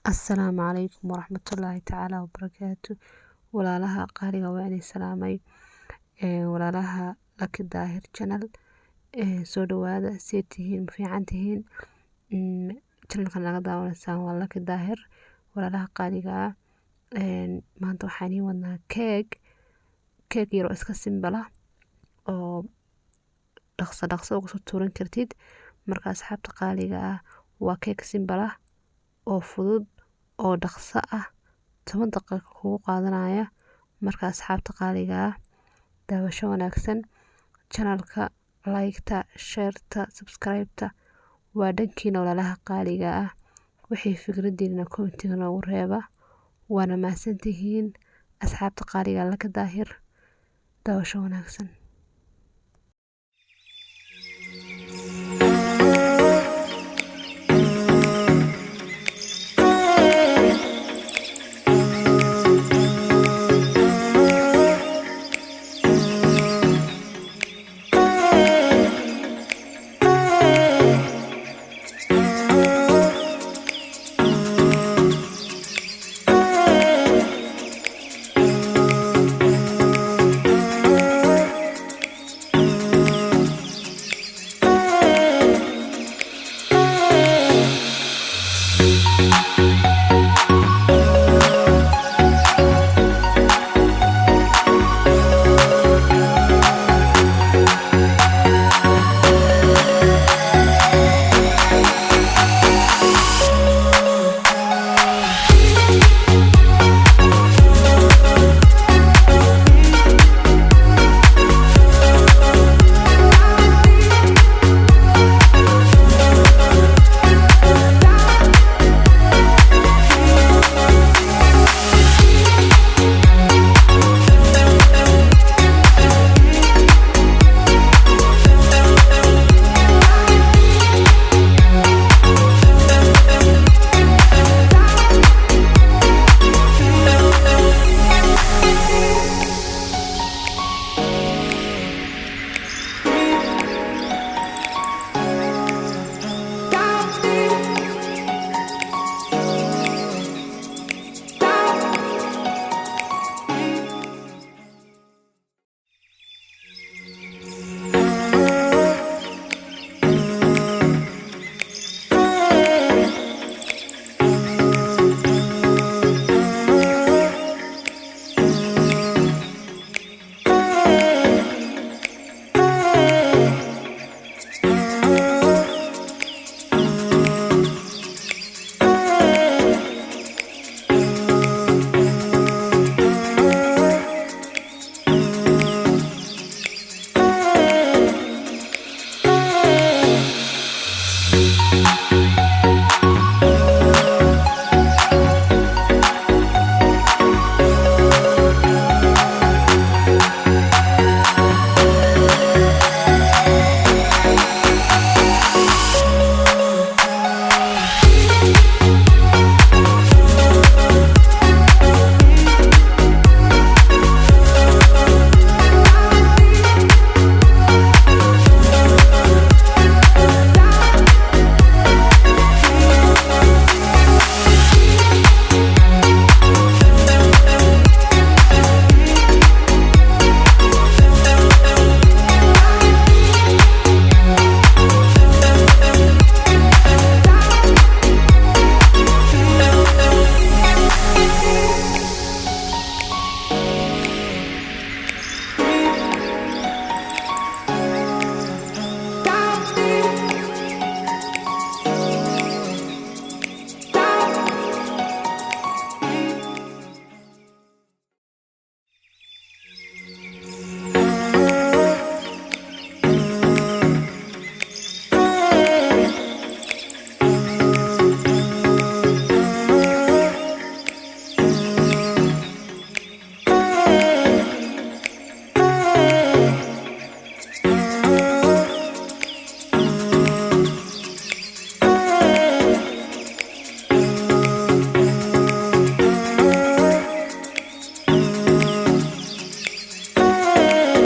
Assalaamu calaykum waraxmatullaahi tacaala wabarakaatu. Walaalaha qaaliga waa inay salaamay walaalaha Lucky Daahir channel. Soo dhawaada see tihiin ma fiican tihiin. Channelkan laga daawanaysaan waa Lucky Daahir. Walaalaha qaaliga maanta waxaan ii wadnaa keeg yar oo iska simple ah oo dhaqso ugu soo tuuran kartid. Marka asxaabta qaaliga waa keeg simple ah oo fudud oo dhaqso ah 10 daqiiqo kugu qaadanaya. Marka asxaabta qaaliga daawasho wanaagsan. Channelka like-ta, share-ta, subscribe-ta waa dhankiina walaalaha qaaliga wixii fikradiina comment-iga noogu reeba. waana mahadsantihiin asxaabta qaaliga Lucky Daahir. daawasho wanaagsan.